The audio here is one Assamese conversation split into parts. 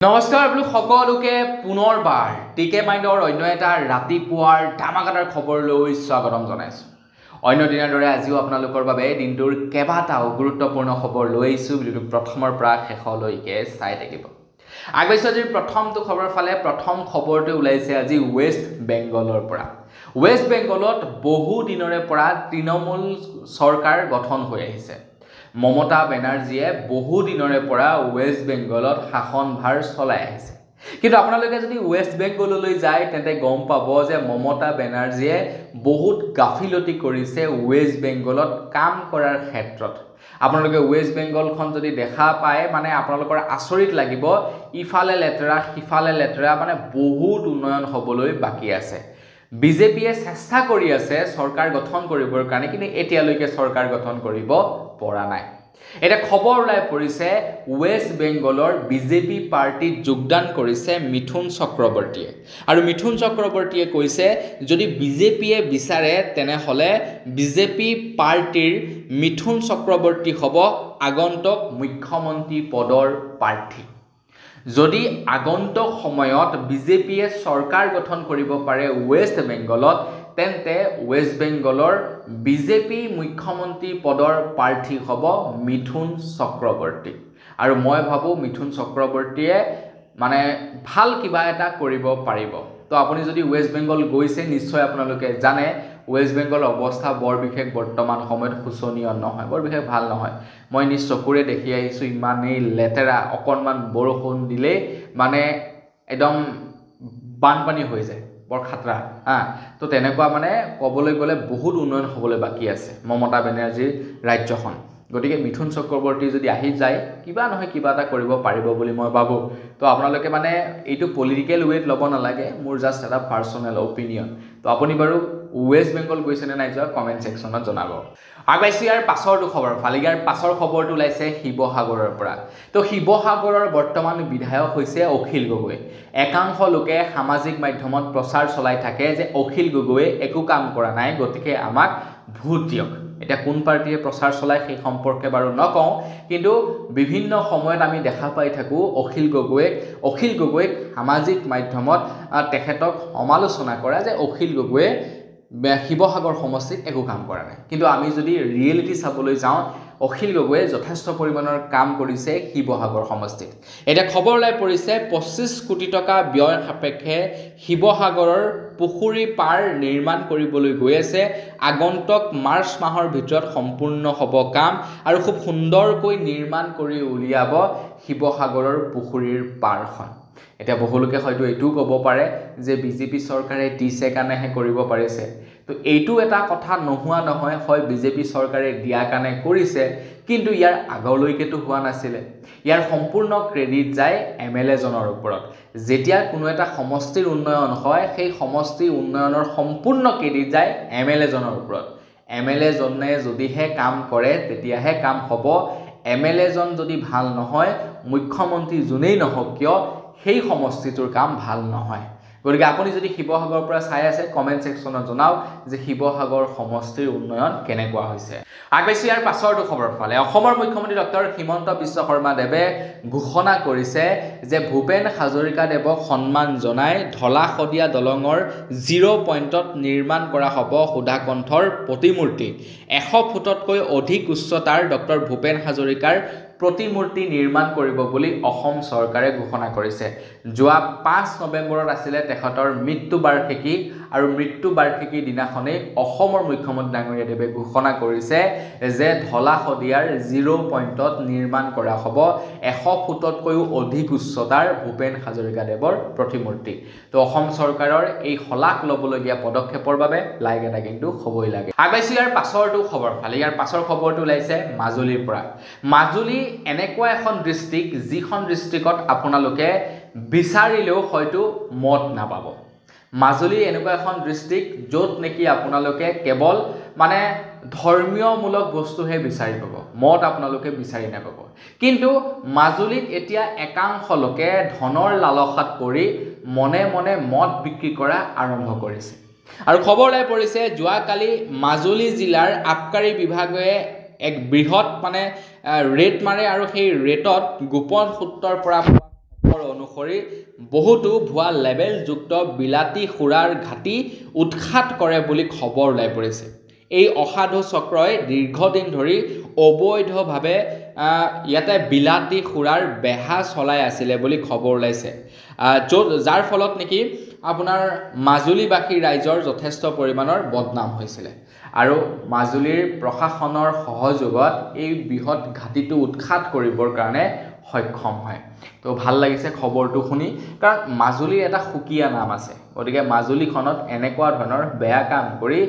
নমস্কাৰ আপোনালোক সকলোকে পুনৰবাৰ টিকে মাইণ্ডৰ অন্য এটা ৰাতিপুৱাৰ ধামাকাদাৰ খবৰলৈ স্বাগতম জনাইছোঁ। অন্য দিনৰ দৰে আজিও আপোনালোকৰ বাবে দিনটোৰ কেইবাটাও গুৰুত্বপূৰ্ণ খবৰ লৈ আহিছোঁ। ভিডিঅ'টো প্ৰথমৰ পৰা শেষলৈকে চাই থাকিব। আগবাঢ়িছোঁ আজিৰ প্ৰথমটো খবৰৰ ফালে। প্ৰথম খবৰটো ওলাইছে আজি ৱেষ্ট বেংগলৰ পৰা। ৱেষ্ট বেংগলত বহু দিনৰে পৰা তৃণমূল চৰকাৰ গঠন হৈ আহিছে। মমতা বেনাৰ্জীয়ে বহু দিনৰে পৰা ৱেষ্ট বেংগলত শাসনভাৰ চলাই আহিছে। কিন্তু আপোনালোকে যদি ৱেষ্ট বেংগললৈ যায় তেন্তে গম পাব যে মমতা বেনাৰ্জীয়ে বহুত গাফিলতি কৰিছে ৱেষ্ট বেংগলত কাম কৰাৰ ক্ষেত্ৰত। আপোনালোকে ৱেষ্ট বেংগলখন যদি দেখা পায় মানে আপোনালোকৰ আচৰিত লাগিব। ইফালে লেতেৰা সিফালে লেতেৰা, মানে বহুত উন্নয়ন হ'বলৈ বাকী আছে। বিজেপিয়ে চেষ্টা কৰি আছে চৰকাৰ গঠন কৰিবৰ কাৰণে, কিন্তু এতিয়ালৈকে চৰকাৰ গঠন কৰিব পৰা নাই। এটা খবৰ ওলাই পৰিছে ৱেষ্ট বেংগলৰ বিজেপি পাৰ্টিত যোগদান কৰিছে মিথুন চক্ৰৱৰ্তীয়ে। আৰু মিথুন চক্ৰৱৰ্তীয়ে কৈছে যদি বিজেপিয়ে বিচাৰে তেনেহ'লে বিজেপি পাৰ্টিৰ মিথুন চক্ৰৱৰ্তী হ'ব আগন্তুক মুখ্যমন্ত্ৰী পদৰ প্ৰাৰ্থী। যদি আগন্তুক সময়ত বিজেপিয়ে চৰকাৰ গঠন কৰিব পাৰে ৱেষ্ট বেংগলত, তেন্তে ৱেষ্ট বেংগলৰ বিজেপি মুখ্যমন্ত্ৰী পদৰ প্ৰাৰ্থী হ'ব মিথুন চক্ৰৱৰ্তী। আৰু মই ভাবোঁ মিথুন চক্ৰৱৰ্তীয়ে মানে ভাল কিবা এটা কৰিব পাৰিব। তো আপুনি যদি ৱেষ্ট বেংগল গৈছে নিশ্চয় আপোনালোকে জানে ৱেষ্ট বেংগল অৱস্থা বৰ বিশেষ বৰ্তমান সময়ত শোচনীয় নহয়, বৰ বিশেষ ভাল নহয়। মই নিজ চকুৰে দেখি আহিছোঁ, ইমানেই লেতেৰা, অকণমান বৰষুণ দিলেই মানে একদম বানপানী হৈ যায়, বৰ খাতৰা। তো তেনেকুৱা মানে ক'বলৈ গ'লে বহুত উন্নয়ন হ'বলৈ বাকী আছে মমতা বেনাৰ্জীৰ ৰাজ্যখন। গতিকে মিথুন চক্ৰৱৰ্তী যদি আহি যায় কিবা নহয় কিবা এটা কৰিব পাৰিব বুলি মই ভাবোঁ। তো আপোনালোকে মানে এইটো পলিটিকেল ৱেত ল'ব নালাগে, মোৰ জাষ্ট এটা পাৰ্চনেল অপিনিয়ন। তো আপুনি বাৰু ৱেষ্ট বেংগল গৈছেনে নাই যোৱা কমেণ্ট ছেকশ্যনত জনাব। আগবাঢ়িছোঁ ইয়াৰ পাছৰটো খবৰ ফালে। ইয়াৰ পাছৰ খবৰটো ওলাইছে শিৱসাগৰৰ পৰা। তো শিৱসাগৰৰ বৰ্তমান বিধায়ক হৈছে অখিল গগৈ। একাংশ লোকে সামাজিক মাধ্যমত প্ৰচাৰ চলাই থাকে যে অখিল গগৈয়ে একো কাম কৰা নাই, গতিকে আমাক ভোট দিয়ক। এতিয়া কোন পাৰ্টীয়ে প্ৰচাৰ চলায় সেই সম্পৰ্কে বাৰু নকওঁ, কিন্তু বিভিন্ন সময়ত আমি দেখা পাই থাকোঁ অখিল গগৈক সামাজিক মাধ্যমত তেখেতক সমালোচনা কৰা যে অখিল গগৈয়ে শিৱসাগৰ সমষ্টিত একো কাম কৰা নাই। কিন্তু আমি যদি ৰিয়েলিটি চাবলৈ যাওঁ অখিল গগৈয়ে যথেষ্ট পৰিমাণৰ কাম কৰিছে শিৱসাগৰ সমষ্টিত। এতিয়া খবৰ ওলাই পৰিছে 25 কোটি টকা ব্যয় সাপেক্ষে শিৱসাগৰৰ পুখুৰী পাৰ নিৰ্মাণ কৰিবলৈ গৈ আছে। আগন্তুক মাৰ্চ মাহৰ ভিতৰত সম্পূৰ্ণ হ'ব কাম আৰু খুব সুন্দৰকৈ নিৰ্মাণ কৰি উলিয়াব শিৱসাগৰৰ পুখুৰীৰ পাৰখন। এতিয়া বহুলোকে হয়তো এইটোও ক'ব পাৰে যে বিজেপি চৰকাৰে দিছে কাৰণেহে কৰিব পাৰিছে। তো এইটো এটা কথা নোহোৱা নহয়, হয় বিজেপি চৰকাৰে দিয়া কাৰণে কৰিছে, কিন্তু ইয়াৰ আগলৈকেতো হোৱা নাছিলে। ইয়াৰ সম্পূৰ্ণ ক্ৰেডিট যায় MLA জনৰ ওপৰত। যেতিয়া কোনো এটা সমষ্টিৰ উন্নয়ন হয় সেই সমষ্টিৰ উন্নয়নৰ সম্পূৰ্ণ ক্ৰেডিট যায় MLA জনৰ ওপৰত। MLA জনে যদিহে কাম কৰে তেতিয়াহে কাম হ'ব। MLA জন যদি ভাল নহয়, মুখ্যমন্ত্ৰী যোনেই নহওক কিয় সেই সমষ্টিটোৰ কাম ভাল নহয়। গতিকে আপুনি যদি শিৱসাগৰৰ পৰা চাই আছে কমেণ্ট ছেকশ্যনত জনাওক যে শিৱসাগৰ সমষ্টিৰ উন্নয়ন কেনেকুৱা হৈছে। আগবাঢ়িছোঁ ইয়াৰ পাছৰটো খবৰ ফালে। অসমৰ মুখ্যমন্ত্ৰী ডক্টৰ হিমন্ত বিশ্ব শৰ্মাদেৱে ঘোষণা কৰিছে যে ভূপেন হাজৰিকাদেৱক সন্মান জনাই ঢলা শদিয়া দলঙৰ 0 পইণ্টত নিৰ্মাণ কৰা হ'ব সুধাকণ্ঠৰ প্ৰতিমূৰ্তি। 100 ফুটতকৈ অধিক উচ্চতাৰ ডক্টৰ ভূপেন হাজৰিকাৰ প্ৰতিমূৰ্তি নিৰ্মাণ কৰিব বুলি অসম চৰকাৰে ঘোষণা কৰিছে। যোৱা 5 নৱেম্বৰত আছিলে তেখেতৰ মৃত্যু বাৰ্ষিকী, আৰু মৃত্যু বাৰ্ষিকীৰ দিনাখনেই অসমৰ মুখ্যমন্ত্ৰী ডাঙৰীয়াদেৱে ঘোষণা কৰিছে যে ঢলা শদিয়াৰ 0 পইণ্টত নিৰ্মাণ কৰা হ'ব 100 ফুটতকৈও অধিক উচ্চতাৰ ভূপেন হাজৰিকাদেৱৰ প্ৰতিমূৰ্তি। তো অসম চৰকাৰৰ এই শলাগ ল'বলগীয়া পদক্ষেপৰ বাবে লাইক এটা কিন্তু হ'বই লাগে। আগবাঢ়িছোঁ ইয়াৰ পাছৰটো খবৰ ফালে। ইয়াৰ পাছৰ খবৰটো ওলাইছে মাজুলীৰ পৰা। মাজুলী এনেকুৱা এখন ডিষ্ট্ৰিক্ট যিখন ডিষ্ট্ৰিক্টত আপোনালোকে বিচাৰিলেও হয়তো মদ নাপাব। মাজুলী এনেকুৱা এখন ডিষ্ট্ৰিক্ট য'ত নেকি আপোনালোকে কেৱল মানে ধৰ্মীয়মূলক বস্তুহে বিচাৰি পাব, মদ আপোনালোকে বিচাৰি নাপাব। কিন্তু মাজুলীত এতিয়া একাংশ লোকে ধনৰ লালসাত পৰি মনে মনে মদ বিক্ৰী কৰা আৰম্ভ কৰিছে। আৰু খবৰ ওলাই পৰিছে যোৱাকালি মাজুলী জিলাৰ আবকাৰী বিভাগে এক বৃহৎ মানে ৰেট মাৰে, আৰু সেই ৰেটত গোপন সূত্ৰৰ পৰা অনুসৰি বহুতো ভুৱা লেবেলযুক্ত বিলাতী সুৰাৰ ঘাটি উৎখাত কৰে বুলি খবৰ ওলাই পৰিছে। এই অসাধু চক্ৰই দীৰ্ঘদিন ধৰি অবৈধভাৱে ইয়াতে বিলাতী সুৰাৰ বেহা চলাই আছিলে বুলি খবৰ ওলাইছে, যাৰ ফলত নেকি আপোনাৰ মাজুলীবাসী ৰাইজৰ যথেষ্ট পৰিমাণৰ বদনাম হৈছিলে আৰু মাজুলীৰ প্ৰশাসনৰ সহযোগত এই বৃহৎ ঘাটিটো উৎখাত কৰিবৰ কাৰণে সক্ষম হয়। তো ভাল লাগিছে খবৰটো শুনি, কাৰণ মাজুলীৰ এটা সুকীয়া নাম আছে। গতিকে মাজুলীখনত এনেকুৱা ধৰণৰ বেয়া কাম কৰি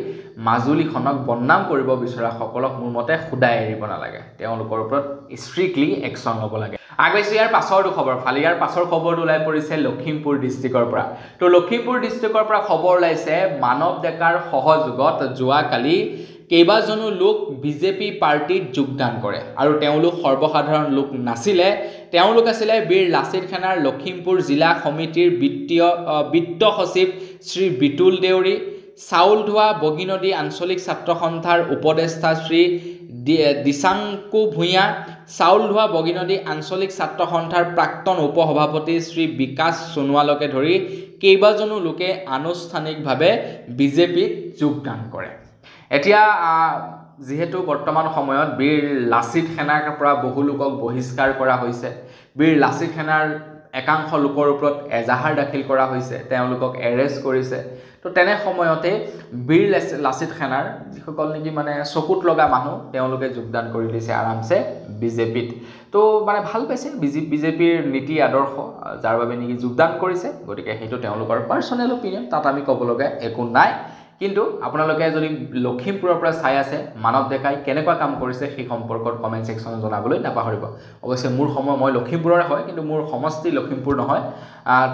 মাজুলীখনক বদনাম কৰিব বিচৰাসকলক মোৰ মতে সদায় এৰিব নালাগে, তেওঁলোকৰ ওপৰত ষ্ট্ৰিক্টলি একশ্যন ল'ব লাগে। আগবাইছোঁ ইয়াৰ পাছৰটো খবৰ ফালে। ইয়াৰ পাছৰ খবৰটো ওলাই পৰিছে লখিমপুৰ ডিষ্ট্ৰিক্টৰ পৰা। তো লখিমপুৰ ডিষ্ট্ৰিক্টৰ পৰা খবৰ ওলাইছে মানৱ ডেকাৰ সহযোগত যোৱাকালি কেইবাজনো লোক বিজেপি পাৰ্টিত যোগদান কৰে আৰু তেওঁলোক সৰ্বসাধাৰণ লোক নাছিলে, তেওঁলোক আছিলে বীৰ লাচিত সেনাৰ লখিমপুৰ জিলা সমিতিৰ বিত্ত সচিব শ্ৰী বিতুল দেউৰী, চাউলধোৱা বগীনদী আঞ্চলিক ছাত্ৰ সন্থাৰ উপদেষ্টা শ্ৰী দিচাংকু ভূঞা, চাউলধোৱা বগীনদী আঞ্চলিক ছাত্ৰ সন্থাৰ প্ৰাক্তন উপসভাপতি শ্ৰী বিকাশ সোণোৱালকে ধৰি কেইবাজনো লোকে আনুষ্ঠানিকভাৱে বিজেপিত যোগদান কৰে। এতিয়া যিহেতু বৰ্তমান সময়ত বীৰ লাচিত সেনাৰ পৰা বহু লোকক বহিষ্কাৰ কৰা হৈছে, বীৰ লাচিত সেনাৰ একাংশ লোকৰ ওপৰত এজাহাৰ দাখিল কৰা হৈছে, তেওঁলোকক এৰেষ্ট কৰিছে। তো তেনে সময়তে বীৰ লাচিত সেনাৰ যিসকল নেকি মানে চকুত লগা মানুহ, তেওঁলোকে যোগদান কৰি দিছে আৰামছে বিজেপিত। তো মানে ভাল পাইছে বিজেপিৰ নীতি আদৰ্শ, যাৰ বাবে নেকি যোগদান কৰিছে। গতিকে সেইটো তেওঁলোকৰ পাৰ্চনেল অপিনিয়ন, তাত আমি ক'ব লগা একো নাই। কিন্তু আপোনালোকে যদি লখিমপুৰৰ পৰা চাই আছে মানৱ ডেকাই কেনেকুৱা কাম কৰিছে সেই সম্পৰ্কত কমেণ্ট ছেকশ্যনত জনাবলৈ নাপাহৰিব। অৱশ্যে মই লখিমপুৰৰে হয়, কিন্তু মোৰ সমষ্টি লখিমপুৰ নহয়।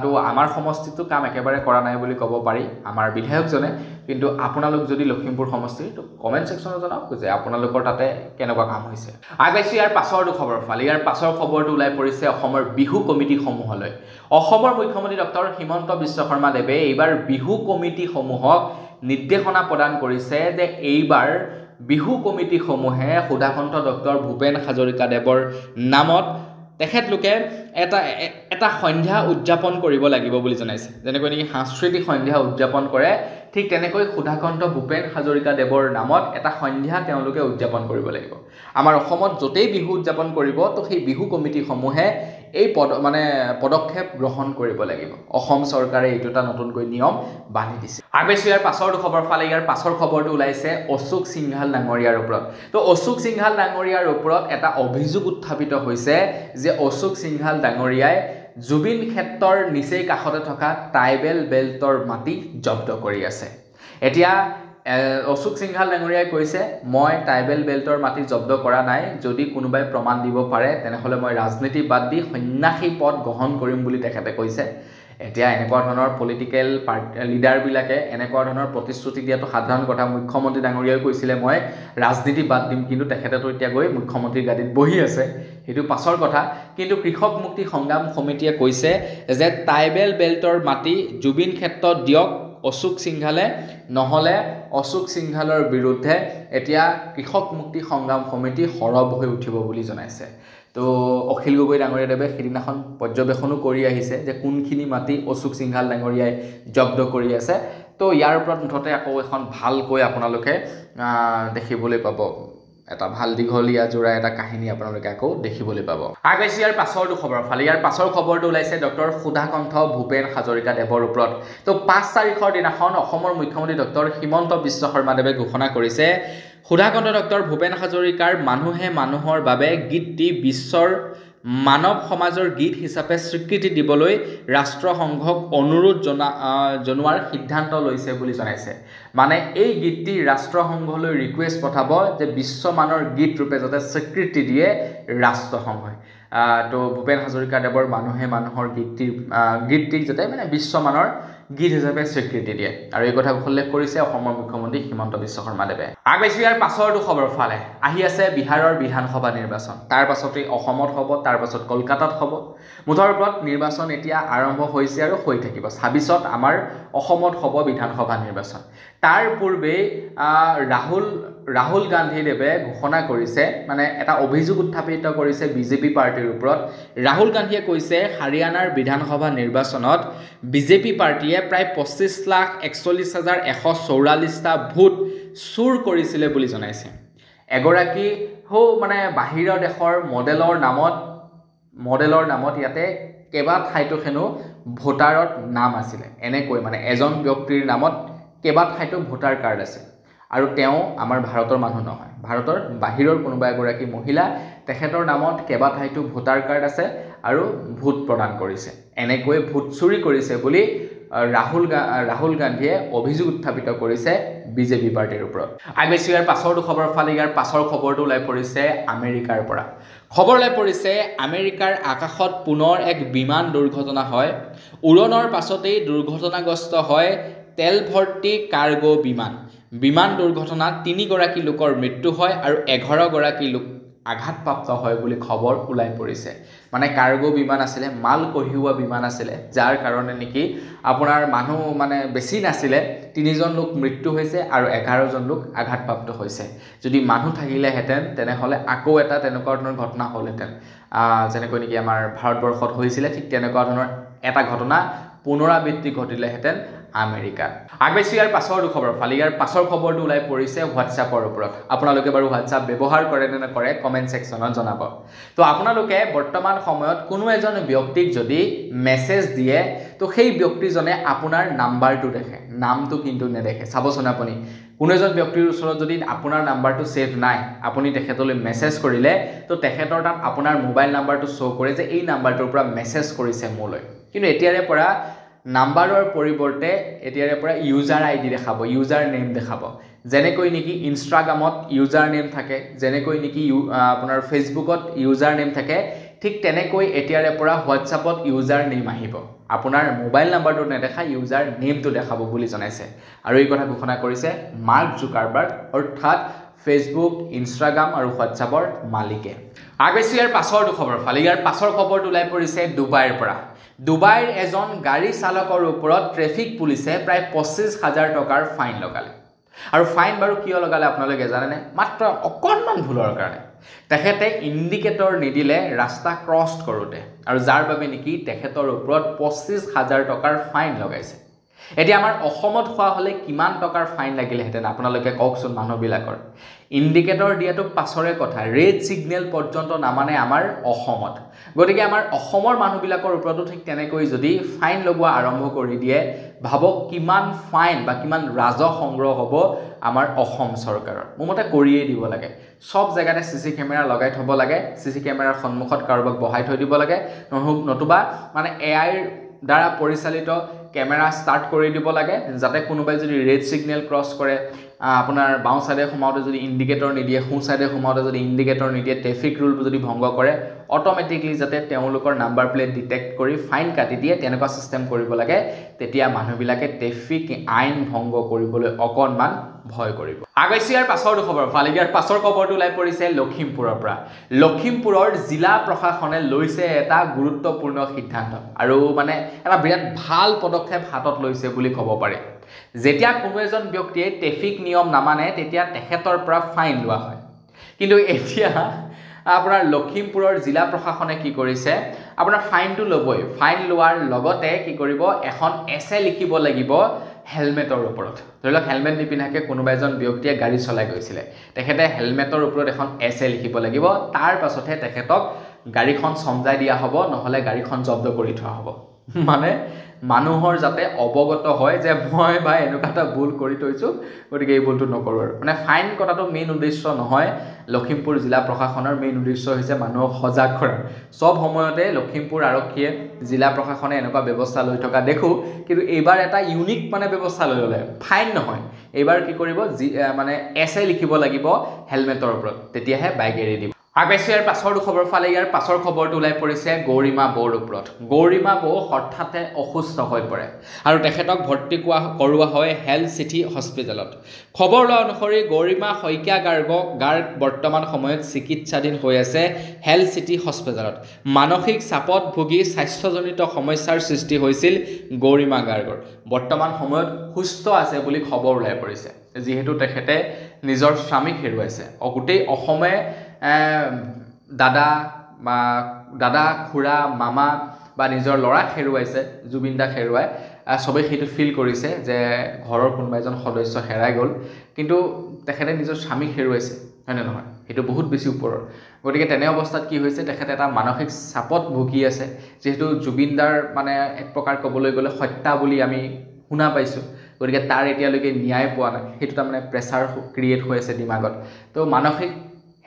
তো আমাৰ সমষ্টিটো কাম একেবাৰে কৰা নাই বুলি ক'ব পাৰি আমাৰ বিধায়কজনে। কিন্তু আপোনালোক যদি লখিমপুৰ সমষ্টিৰ, তো কমেণ্ট ছেকশ্যনত জনাওক যে আপোনালোকৰ তাতে কেনেকুৱা কাম হৈছে। আগবাইছোঁ ইয়াৰ পাছৰটো খবৰ ফালে। ইয়াৰ পাছৰ খবৰটো ওলাই পৰিছে অসমৰ বিহু কমিটিসমূহলৈ। অসমৰ মুখ্যমন্ত্ৰী ডক্টৰ হিমন্ত বিশ্ব শৰ্মা দেৱে এইবাৰ বিহু কমিটিসমূহক নিৰ্দেশনা প্ৰদান কৰিছে যে এইবাৰ বিহু কমিটিসমূহে সুধাকণ্ঠ ডক্টৰ ভূপেন হাজৰিকাদেৱৰ নামত তেখেতলোকে এটা সন্ধ্যা উদযাপন কৰিব লাগিব বুলি জনাইছে। যেনেকৈ নেকি সাংস্কৃতিক সন্ধ্যা উদযাপন কৰে, ঠিক তেনেকৈ সুধাকণ্ঠ ভূপেন হাজৰিকাদেৱৰ নামত এটা সন্ধ্যা তেওঁলোকে উদযাপন কৰিব লাগিব। আমাৰ অসমত য'তেই বিহু উদযাপন কৰিব, তো সেই বিহু কমিটিসমূহে এই পদক্ষেপ গ্ৰহণ কৰিব লাগিব। অসম চৰকাৰে এইটো এটা নতুনকৈ নিয়ম বান্ধি দিছে। আগবাইছোঁ ইয়াৰ পাছৰটো খবৰ ফালে। ইয়াৰ পাছৰ খবৰটো ওলাইছে অশোক সিংঘাল ডাঙৰীয়াৰ ওপৰত। তো অশোক সিংঘাল ডাঙৰীয়াৰ ওপৰত এটা অভিযোগ উত্থাপিত হৈছে যে অশোক সিংঘাল ডাঙৰীয়াই জুবিন ক্ষেত্ৰৰ নিচেই কাষতে থকা ট্ৰাইবেল বেল্টৰ মাটি জব্দ কৰি আছে। এতিয়া অশোক সিংঘাল ডাঙৰীয়াই কৈছে, মই ট্ৰাইবেল বেল্টৰ মাটি জব্দ কৰা নাই, যদি কোনোবাই প্ৰমাণ দিব পাৰে তেনেহ'লে মই ৰাজনীতি বাদ দি সন্ন্যাসী পদ গ্ৰহণ কৰিম বুলি তেখেতে কৈছে। এতিয়া এনেকুৱা ধৰণৰ পলিটিকেল লিডাৰবিলাকে এনেকুৱা ধৰণৰ প্ৰতিশ্ৰুতি দিয়াটো সাধাৰণ কথা। মুখ্যমন্ত্ৰী ডাঙৰীয়াই কৈছিলে মই ৰাজনীতি বাদ দিম, কিন্তু তেখেতেতো এতিয়া গৈ মুখ্যমন্ত্ৰীৰ গাদীত বহি আছে, সেইটো পাছৰ কথা। কিন্তু কৃষক মুক্তি সংগ্ৰাম সমিতিয়ে কৈছে যে ট্ৰাইবেল বেল্টৰ মাটি জুবিন ক্ষেত্ৰত দিয়ক অশোক সিংঘালে, নহ'লে অশোক সিংঘালৰ বিৰুদ্ধে এতিয়া কৃষক মুক্তি সংগ্ৰাম সমিতি সৰব হৈ উঠিব বুলি জনাইছে। তো অখিল গগৈ ডাঙৰীয়াদেৱে সেইদিনাখন পৰ্যবেক্ষণো কৰি আহিছে যে কোনখিনি মাটি অশোক সিংঘাল ডাঙৰীয়াই জব্দ কৰি আছে। তো ইয়াৰ ওপৰত মুঠতে আকৌ এখন ভালকৈ আপোনালোকে দেখিবলৈ পাব, এটা ভাল দীঘলীয়া জোৰা এটা কাহিনী আপোনালোকে আকৌ দেখিবলৈ পাব। আগবাইছোঁ ইয়াৰ পাছৰটো খবৰ ফালে। ইয়াৰ পাছৰ খবৰটো ওলাইছে ডক্টৰ সুধাকণ্ঠ ভূপেন হাজৰিকাদেৱৰ ওপৰত। তো 5 তাৰিখৰ দিনাখন অসমৰ মুখ্যমন্ত্ৰী ডক্টৰ হিমন্ত বিশ্ব শৰ্মাদেৱে ঘোষণা কৰিছে সুধাকণ্ঠ ডক্টৰ ভূপেন হাজৰিকাৰ মানুহে মানুহৰ বাবে গীতটি বিশ্বৰ মানৱ সমাজৰ গীত হিচাপে স্বীকৃতি দিবলৈ ৰাষ্ট্ৰসংঘক অনুৰোধ জনোৱাৰ সিদ্ধান্ত লৈছে বুলি জনাইছে। মানে এই গীতটি ৰাষ্ট্ৰসংঘলৈ ৰিকুৱেষ্ট পঠাব যে বিশ্বমানৰ গীত ৰূপে যাতে স্বীকৃতি দিয়ে ৰাষ্ট্ৰসংঘই। তো ভূপেন হাজৰিকাদেৱৰ মানুহে মানুহৰ গীতটিক যাতে বিশ্বমানৰ গীত হিচাপে স্বীকৃতি দিয়ে, আৰু এই কথা উল্লেখ কৰিছে অসমৰ মুখ্যমন্ত্ৰী হিমন্ত বিশ্ব শৰ্মাদেৱে। আগবাইছোঁ ইয়াৰ পাছৰটো খবৰ ফালে। আহি আছে বিহাৰৰ বিধানসভা নিৰ্বাচন, তাৰ পাছতেই অসমত হ'ব, তাৰ পাছত কলকাতাত হ'ব। মুঠৰ ওপৰত নিৰ্বাচন এতিয়া আৰম্ভ হৈছে আৰু হৈ থাকিব। 26ত আমাৰ অসমত হ'ব বিধানসভা নিৰ্বাচন। তাৰ পূৰ্বে ৰাহুল গান্ধীদেৱে ঘোষণা কৰিছে মানে এটা অভিযোগ উত্থাপিত কৰিছে বিজেপি পাৰ্টিৰ ওপৰত ৰাহুল গান্ধীয়ে কৈছে হাৰিয়ানাৰ বিধানসভা নিৰ্বাচনত বিজেপি পাৰ্টিয়ে প্ৰায় 25,41,144টা ভোট চুৰ কৰিছিলে বুলি জনাইছে এগৰাকী মানে বাহিৰৰ দেশৰ মডেলৰ নামত ইয়াতে কেবা ঠাইতো হেনো ভোটাৰত নাম আছিলে এনেকৈ মানে এজন ব্যক্তিৰ নামত কেবা ঠাইতো ভোটাৰ কাৰ্ড আছে আৰু তেওঁ আমাৰ ভাৰতৰ মানুহ নহয় ভাৰতৰ বাহিৰৰ কোনোবা এগৰাকী মহিলা তেখেতৰ নামত কেবা ঠাইতো ভোটাৰ কাৰ্ড আছে আৰু ভোট প্ৰদান কৰিছে এনেকৈ ভোট চুৰি কৰিছে বুলি ৰাহুল গান্ধীয়ে অভিযোগ উত্থাপিত কৰিছে বিজেপি পাৰ্টিৰ ওপৰত আইবেছি ইয়াৰ পাছৰ খবৰ ফালে ইয়াৰ পাছৰ খবৰটো ওলাই পৰিছে আমেৰিকাৰ পৰা খবৰ ওলাই পৰিছে আমেৰিকাৰ আকাশত পুনৰ এক বিমান দুৰ্ঘটনা হয় উৰণৰ পাছতেই দুৰ্ঘটনাগ্ৰস্ত হয় তেল ভৰ্তি কাৰ্গো বিমান দুৰ্ঘটনাত 3 গৰাকী লোকৰ মৃত্যু হয় আৰু 11 গৰাকী লোক আঘাতপ্ৰাপ্ত হয় বুলি খবৰ ওলাই পৰিছে মানে কাৰ্গো বিমান আছিলে মাল কঢ়িওৱা বিমান আছিলে যাৰ কাৰণে নেকি আপোনাৰ মানুহ মানে বেছি নাছিলে 3জন লোক মৃত্যু হৈছে আৰু 11জন লোক আঘাতপ্ৰাপ্ত হৈছে যদি মানুহ থাকিলেহেঁতেন তেনেহলে আকৌ এটা তেনেকুৱা ধৰণৰ ঘটনা হ'লহেঁতেন যেনেকৈ নেকি আমাৰ ভাৰতবৰ্ষত হৈছিলে ঠিক তেনেকুৱা ধৰণৰ এটা ঘটনা পুনৰাবৃত্তি ঘটিলেহেঁতেন আমেৰিকাত আগবেছি ইয়াৰ পাছৰ খবৰ ফালে ইয়াৰ পাছৰ খবৰটো ওলাই পৰিছে হোৱাটছআপৰ ওপৰত আপোনালোকে বাৰু হোৱাটছআপ ব্যৱহাৰ কৰে নে নকৰে কমেন্ট সেকশনত জনাব তো আপোনালোকে বৰ্তমান সময়ত কোনো এজন ব্যক্তিক যদি মেছেজ দিয়ে তো সেই ব্যক্তিজনে আপোনাৰ নাম্বাৰটো দেখে নামটো কিন্তু নেদেখে চাবচোন আপুনি কোনো এজন ব্যক্তিৰ ওচৰত যদি আপোনাৰ নাম্বাৰটো সেভ নাই আপুনি তেখেতলৈ মেছেজ কৰিলে তো তেখেতৰ তাত আপোনাৰ মোবাইল নাম্বাৰটো শো কৰে যে এই নাম্বাৰটোৰ পৰা মেছেজ কৰিছে মোলৈ কিন্তু এতিয়াৰে পৰা নাম্বাৰৰ পৰিৱৰ্তে এতিয়াৰে পৰা ইউজাৰ আইডি দেখাব ইউজাৰ নেম দেখাব যেনেকৈ নেকি ইনষ্টাগ্ৰামত ইউজাৰ নেম থাকে যেনেকৈ নেকি আপোনাৰ ফেসবুকত ইউজাৰ নেম থাকে ঠিক তেনেকৈ এতিয়াৰে পৰা হোৱাটছআপত ইউজাৰ নেম আহিব আপোনাৰ মোবাইল নাম্বাৰটো নেদেখা ইউজাৰ নেমটো দেখাব বুলি জনাইছে আৰু এই কথা ঘোষণা কৰিছে মাৰ্ক জুকাৰবাৰ্গ অৰ্থাৎ ফেসবুক ইনষ্টাগ্ৰাম আৰু হোৱাটছআপৰ মালিকে আগেছি ইয়াৰ পাছৰ খবৰ ফালে ইয়াৰ পাছৰ খবৰটো ওলাই পৰিছে ডুবাইৰ পৰা ডুবাইৰ এজন গাড়ী চালকৰ ওপৰত ট্ৰেফিক পুলিচে প্ৰায় 25,000 টকাৰ ফাইন লগালে আৰু ফাইন বাৰু কিয় লগালে আপোনালোকে জানেনে মাত্ৰ অকণমান ভুলৰ কাৰণে তেখেতে ইণ্ডিকেটৰ নিদিলে ৰাস্তা ক্ৰছ কৰোতে আৰু যাৰ বাবে নেকি তেখেতৰ ওপৰত 25,000 টকাৰ ফাইন লগাইছে এতিয়া আমাৰ অসমত হোৱা হলে কিমান টকাৰ ফাইন লাগিলেহেঁতেন আপোনালোকে কওকচোন মানুহবিলাকৰ ইণ্ডিকেটৰ দিয়াটো পাছৰে কথা ৰেড সিগনেল পৰ্যন্ত নামানে আমাৰ অসমত গতিকে আমাৰ অসমৰ মানুহবিলাকৰ ওপৰতো ঠিক তেনেকৈ যদি ফাইন লগোৱা আৰম্ভ কৰি দিয়ে ভাবক কিমান ফাইন বা কিমান ৰাজহ সংগ্ৰহ হ'ব আমাৰ অসম চৰকাৰৰ মোমতে কৰিয়ে দিব লাগে সব জায়গাতে সিসি ক্যামেৰা লগাই থব লাগে সিসি ক্যামেৰাৰ সন্মুখত কাৰোবাক বহাই থৈ দিব লাগে নতুবা মানে এআইৰ দ্বাৰা পৰিচালিত ক্যামেৰা স্টাৰ্ট কৰি দিব লাগে যাতে কোনোবাই যদি ৰেড সিগনেল ক্ৰছ কৰে আপোনাৰ বাও সাইডে ঘুমাওতে যদি ইণ্ডিকেটৰ নিদিয়ে হু সাইডে ঘুমাওতে যদি ইণ্ডিকেটৰ নিদিয়ে ট্ৰাফিক ৰুল যদি ভংগ কৰে অটোমেটিকলি যাতে তেওঁলোকৰ নাম্বাৰ প্লেট ডিটেক্ট কৰি ফাইন কাটি দিয়ে তেনেকুৱা সিস্টেম কৰিব লাগে তেতিয়া মানুহবিলাকে ট্ৰাফিক আইন ভংগ কৰিবলৈ অকণমান ভয় কৰিব আগেছিয়াৰ পাছৰ খবৰ ফালিগাৰ পাছৰ খবৰটো ওলাই পৰিছে লখিমপুৰৰ পৰা লখিমপুৰৰ জিলা প্ৰশাসনে লৈছে এটা গুৰুত্বপূৰ্ণ সিদ্ধান্ত আৰু মানে এটা বিৰাট ভাল পদক্ষেপ হাতত লৈছে বুলি ক'ব পাৰে যেতিয়া কোনো এজন ব্যক্তিয়ে ট্ৰাফিক নিয়ম নামানে তেতিয়া তেখেতৰ পৰা ফাইন লোৱা হয় কিন্তু এতিয়া আপোনাৰ লখিমপুৰৰ জিলা প্ৰশাসনে কি কৰিছে আপোনাৰ ফাইনটো লবই ফাইন লোৱাৰ লগতে কি কৰিব এখন এছে লিখিব লাগিব হেলমেটৰ ওপৰত ধৰিলক হেলমেট নিপিন্ধাকে কোনোবা এজন ব্যক্তিয়ে গাড়ী চলাই গৈছিলে তেখেতে হেলমেটৰ ওপৰত এখন এছে লিখিব লাগিব তাৰ পাছতহে তেখেতক গাড়ীখন সমজাই দিয়া হ'ব নহলে গাড়ীখন জব্দ কৰি থোৱা হ'ব মানে মানুহৰ যাতে অৱগত হয় যে মই ভাই এনেকুৱা এটা ভুল কৰি থৈছো গতিকে এই ভুলটো নকৰো মানে ফাইন কটাটো মেইন উদ্দেশ্য নহয় লখিমপুৰ জিলা প্ৰশাসনৰ মেইন উদ্দেশ্য হৈছে মানুহক সজাগ কৰা সব সময়তে লখিমপুৰ আৰক্ষীয়ে জিলা প্ৰশাসনে এনেকুৱা ব্যৱস্থা লৈ থকা দেখো কিন্তু এইবাৰ এটা ইউনিক মানে ব্যৱস্থা লৈ ললে ফাইন নহয় এইবাৰ কি কৰিব মানে এছে লিখিব লাগিব হেলমেটৰ ওপৰত তেতিয়াহে বাইক এৰি দিব আগবাইছোঁ ইয়াৰ পাছৰ খবৰ ফালে ইয়াৰ পাছৰ খবৰটো ওলাই পৰিছে গৌৰিমা বৌৰ ওপৰত গৌৰিমা বৌ হঠাতে অসুস্থ হৈ পৰে আৰু তেখেতক ভৰ্তি কৰোৱা হয় হেল্থ চিটি হস্পিটেলত খবৰ লোৱা অনুসৰি গৌৰিমা শইকীয়া গাৰ্গ বৰ্তমান সময়ত চিকিৎসাধীন হৈ আছে হেল্থ চিটি হস্পিটেলত মানসিক চাপত ভুগি স্বাস্থ্যজনিত সমস্যাৰ সৃষ্টি হৈছিল গৌৰিমা গাৰ্গৰ বৰ্তমান সময়ত সুস্থ আছে বুলি খবৰ ওলাই পৰিছে যিহেতু তেখেতে নিজৰ স্বামীক হেৰুৱাইছে গোটেই অসমে দাদা খুৰা মামা বা নিজৰ ল'ৰাক হেৰুৱাইছে জুবিন দাক হেৰুৱাই সবেই সেইটো ফিল কৰিছে যে ঘৰৰ কোনোবা এজন সদস্য হেৰাই গ'ল কিন্তু তেখেতে নিজৰ স্বামীক হেৰুৱাইছে হয়নে নহয় সেইটো বহুত বেছি ওপৰৰ গতিকে তেনে অৱস্থাত কি হৈছে তেখেতে এটা মানসিক চাপত ভুগি আছে যিহেতু জুবিন দাৰ মানে এক প্ৰকাৰ ক'বলৈ গ'লে হত্যা বুলি আমি শুনা পাইছোঁ গতিকে তাৰ এতিয়ালৈকে ন্যায় পোৱা নাই সেইটো তাৰমানে প্ৰেছাৰ ক্ৰিয়েট হৈ আছে দিমাগত তো মানসিক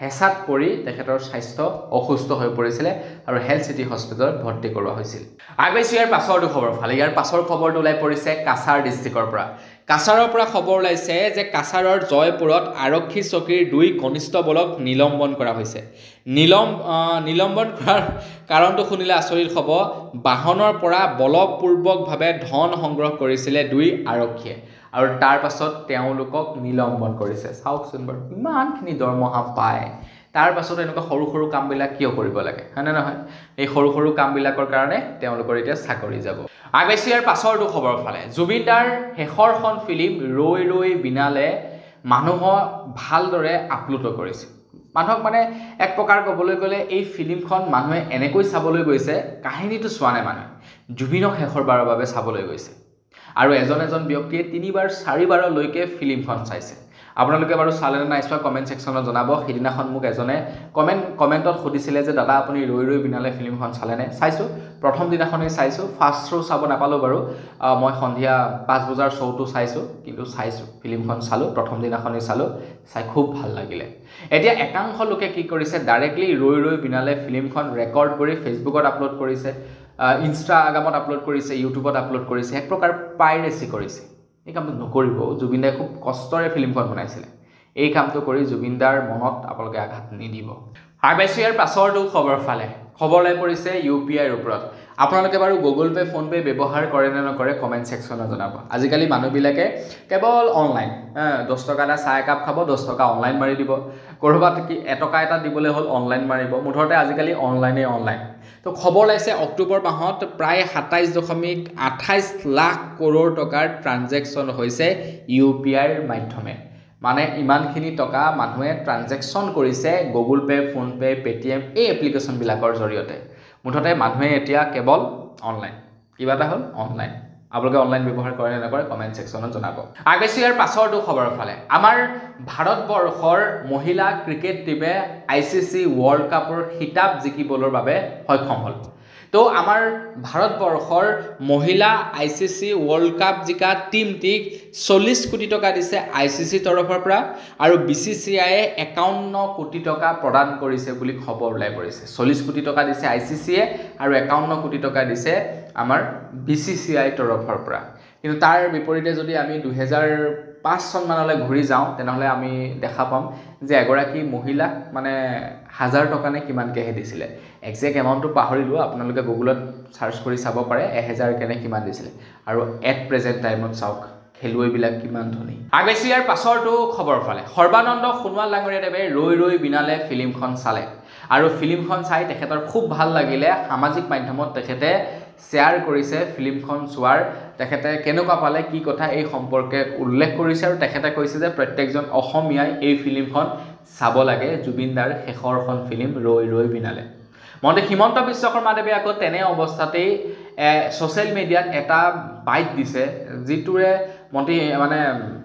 হেঁচাত পৰি তেখেতৰ স্বাস্থ্য অসুস্থ হৈ পৰিছিলে আৰু হেল্থ চিটি হস্পিটেলত ভৰ্তি কৰোৱা হৈছিল আগবাইছোঁ ইয়াৰ পাছৰটো খবৰ ফালে ইয়াৰ পাছৰ খবৰটো ওলাই পৰিছে কাছাৰ ডিষ্ট্ৰিক্টৰ পৰা খবৰ ওলাইছে যে কাছাৰৰ জয়পুৰত আৰক্ষী চকীৰ 2 কনিষ্টবলক নিলম্বন কৰা হৈছে নিলম্বন কৰাৰ কাৰণটো শুনিলে আচৰিত হ'ব বাহনৰ পৰা বলপূৰ্বকভাৱে ধন সংগ্ৰহ কৰিছিলে 2 আৰক্ষীয়ে আৰু তাৰ পাছত তেওঁলোকক নিলম্বন কৰিছে চাওকচোন বাৰু ইমানখিনি দৰমহা পায় তাৰ পাছত এনেকুৱা সৰু সৰু কামবিলাক কিয় কৰিব লাগে হয়নে নহয় এই সৰু সৰু কামবিলাকৰ কাৰণে তেওঁলোকৰ এতিয়া চাকৰি যাব আগবাইছোঁ ইয়াৰ পাছৰটো খবৰ ফালে জুবিন দাৰ শেষৰখন ফিল্ম ৰৈ ৰৈ বিনালে মানুহক ভালদৰে আপ্লুত কৰিছে মানুহক মানে এক প্ৰকাৰ ক'বলৈ গ'লে এই ফিল্মখন মানুহে এনেকৈ চাবলৈ গৈছে কাহিনীটো চোৱা নাই মানুহে জুবিনক শেষৰবাৰৰ বাবে চাবলৈ গৈছে আৰু এজন ব্যক্তিয়ে 3বাৰ 4বাৰলৈকে ফিল্মখন চাইছে আপোনালোকে বাৰু চালে নে নাই কমেণ্ট ছেকশ্যনত জনাব সেইদিনাখন মোক এজনে কমেণ্টত সুধিছিলে যে দাদা আপুনি ৰৈ ৰৈ বিনালে ফিল্মখন চালেনে চাইছোঁ প্ৰথম দিনাখনেই চাইছোঁ ফাৰ্ষ্ট শ্ব' চাব নাপালোঁ বাৰু মই সন্ধিয়া 5 বজাৰ শ্ব'টো চাইছোঁ কিন্তু চাইছোঁ ফিল্মখন চালোঁ প্ৰথম দিনাখনেই চালোঁ চাই খুব ভাল লাগিলে এতিয়া একাংশ লোকে কি কৰিছে ডাইৰেক্টলি ৰৈ ৰৈ বিনালে ফিল্মখন ৰেকৰ্ড কৰি ফেচবুকত আপলোড কৰিছে ইনষ্টাগ্ৰামত আপলোড কৰিছে ইউটিউবত আপলোড কৰিছে এক প্ৰকাৰ পাইৰেচি কৰিছে এই কামটো নকৰিব জুবিন দাই খুব কষ্টৰে ফিল্মখন বনাইছিলে এই কামটো কৰি জুবিন দাৰ মনত আপোনালোকে আঘাত নিদিব আগবাইছোঁ ইয়াৰ পাছৰটো খবৰ ফালে খবৰ লৈ পৰিছে UPIৰ ওপৰত আপোনালোকে বাৰু গুগল পে ফোন পে ব্যৱহাৰ কৰে নে নকৰে কমেণ্ট ছেকশ্যনত জনাব আজিকালি মানুহবিলাকে কেৱল অনলাইন 10 টকা এটা চাহ একাপ খাব 10 টকা অনলাইন মাৰি দিব ক'ৰবাত কি এটকা এটা দিবলৈ হ'ল অনলাইন মাৰিব মুঠতে আজিকালি অনলাইন তো খবৰ লাইছে অক্টোবৰ মাহত প্ৰায় 27.28 লাখ কৰোৰ টকাৰ ট্ৰানজেকশ্যন হৈছে UPIৰ মাধ্যমে মানে ইমানখিনি টকা মানুহে ট্ৰানজেকশ্যন কৰিছে Google pay phone pay Paytm এই এপ্লিকেশ্যনবিলাকৰ জৰিয়তে মুঠতে মানুহে এতিয়া কেৱল অনলাইন কিবা এটা হ'ল অনলাইন আপোনালোকে অনলাইন ব্যৱহাৰ কৰে নে নকৰে কমেণ্ট ছেকশ্যনত জনাব আগবাইছোঁ ইয়াৰ পাছৰটো খবৰ ফালে আমাৰ ভাৰতবৰ্ষৰ মহিলা ক্ৰিকেট টীমে ICC ৱৰ্ল্ড কাপৰ খিতাপ জিকিবলৈ বাবে সক্ষম হ'ল তো আমাৰ ভাৰতবৰ্ষৰ মহিলা ICC ৱৰ্ল্ড কাপ জিকা টিমটিক 40 কোটি টকা দিছে ICC তৰফৰ পৰা আৰু BCCI 51 কোটি টকা প্ৰদান কৰিছে বুলি খবৰ ওলাই পৰিছে 40 কোটি টকা দিছে ICC আৰু 51 কোটি টকা দিছে আমাৰ BCCI তৰফৰ পৰা কিন্তু তাৰ বিপৰীতে যদি আমি 2005 চন মানলৈ ঘূৰি যাওঁ তেনেহলে আমি দেখা পাম যে এগৰাকী মহিলাক মানে 1000 টকা নে কিমানকেহে দিছিলে এক্সাক্ট এমাউণ্টটো পাহৰিলোঁ আপোনালোকে গুগলত সাৰ্চ কৰি চাব পাৰে 1000 কেনে কিমান দিছিলে আৰু এট প্ৰেজেন্ট টাইমত চাওক খেলুৱৈবিলাক কিমান ধনী আগবাইছোঁ ইয়াৰ পাছৰটো খবৰ ফালে সৰ্বানন্দ সোণোৱাল ডাঙৰীয়াদেৱে ৰৈ ৰৈ বিনালে ফিল্মখন চালে আৰু ফিল্মখন চাই তেখেতৰ খুব ভাল লাগিলে সামাজিক মাধ্যমত তেখেতে শ্বেয়াৰ কৰিছে ফিল্মখন চোৱাৰ তেখেতে কেনেকুৱা পালে কি কথা এই সম্পৰ্কে উল্লেখ কৰিছে আৰু তেখেতে কৈছে যে প্ৰত্যেকজন অসমীয়াই এই ফিল্মখন চাব লাগে জুবিন দাৰ শেষৰখন ফিল্ম ৰৈ ৰৈ বিনালে মন্ত্ৰী হিমন্ত বিশ্ব শৰ্মাদেৱে আকৌ তেনে অৱস্থাতেই সোশ্যাল মিডিয়াত এটা বাইট দিছে যিটোৰে মন্ত্ৰী মানে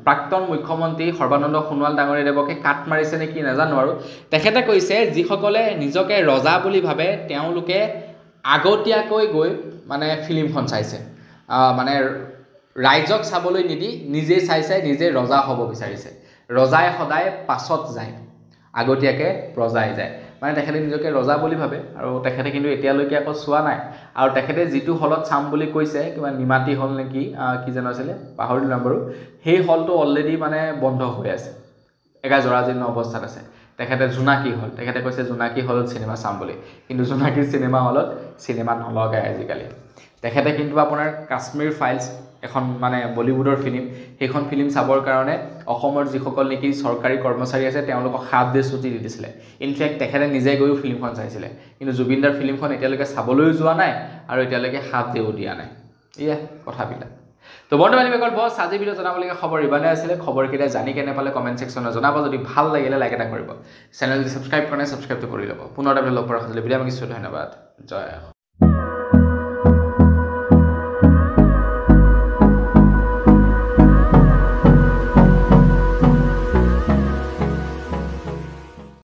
প্ৰাক্তন মুখ্যমন্ত্ৰী সৰ্বানন্দ সোণোৱাল ডাঙৰীয়াদেৱকে কাট মাৰিছে নেকি নাজানো আৰু তেখেতে কৈছে যিসকলে নিজকে ৰজা বুলি ভাবে তেওঁলোকে আগতীয়াকৈ গৈ মানে ফিল্মখন চাইছে মানে ৰাইজক চাবলৈ নিদি নিজে চাইছে নিজে ৰজা হ'ব বিচাৰিছে ৰজাই সদায় পাছত যায় আগতীয়াকৈ প্ৰজাই যায় মানে তেখেতে নিজকে ৰজা বুলি ভাবে আৰু তেখেতে কিন্তু এতিয়ালৈকে আকৌ চোৱা নাই আৰু তেখেতে যিটো হলত চাম বুলি কৈছে কিবা নিমাতি হল নেকি কি জানো আছিলে পাহৰিলোঁ বাৰু সেই হলটো অলৰেডি মানে বন্ধ হৈ আছে একা জৰাজীৰ্ণ অৱস্থাত আছে তেখেতে জোনাকী হল তেখেতে কৈছে জোনাকী হলত চিনেমা চাম বুলি কিন্তু জোনাকী চিনেমা হলত চিনেমা নলগায় আজিকালি তেখেতে কিন্তু আপোনাৰ কাশ্মীৰ ফাইলছ এখন মানে বলিউডৰ ফিল্ম সেইখন ফিল্ম চাবৰ কাৰণে অসমৰ যিসকল নেকি চৰকাৰী কৰ্মচাৰী আছে তেওঁলোকক হাফ ডে ছুটি দি দিছিলে ইনফেক্ট তেখেতে নিজে গৈও ফিল্মখন চাইছিলে কিন্তু জুবিনদাৰ ফিল্মখন এতিয়ালৈকে চাবলৈও যোৱা নাই আৰু এতিয়ালৈকে হাফ ডেও দিয়া নাই এয়া কথাবিলাক তো বন্ধু বান্ধৱীসকল বছ আজি ভিডিঅ' জনাবলগীয়া খবৰ ইমানে আছিলে খবৰকেইটা জানি কেনে পালে কমেণ্ট ছেকশ্যনত জনাব যদি ভাল লাগিলে লাইক এটা কৰিব চেনেল যদি ছাবস্ক্ৰাইব কৰা নাই ছাবস্ক্ৰাইবটো কৰি ল'ব পুনৰ এটা লগ পোৱাৰ সঁজুলি বিদায় মাগিছোঁ ধন্যবাদ জয়